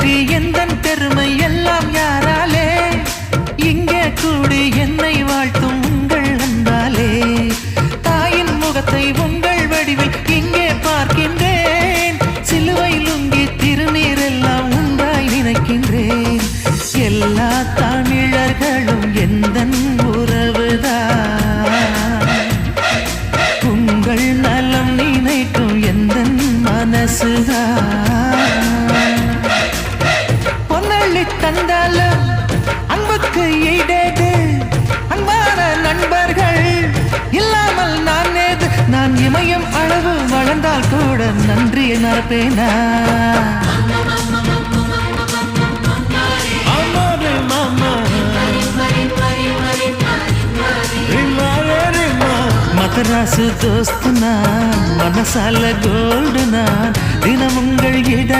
வெற்றி எந்தன் பெருமை எல்லாம் யாராலே இங்கே கூடி என்னை வாழ்த்தும் உங்கள் அன்பாலே தாயின் முகத்தை உங்கள் வடிவில் இங்கே பார்க்கின்றேன் சிலுவை லுங்கி திருநீர் எல்லாம் உண்டாய் நினைக்கின்றேன் எல்லா தமிழர்களும் எந்தன் உறவுதான் உங்கள் நலம் நினைக்கும் எந்தன் மனசுதான் பொன்னள்ளி தந்தாலும் அன்புக்கு ஈடேது அன்பான நண்பர்கள் இல்லாமல் நான் ஏது நான் இமயம் அளவு வளர்ந்தால் கூட நன்றியை மறப்பேனா மதராசு தோஸ்து நான் மனசால கோல்டு நான் தினம் உங்கள் இட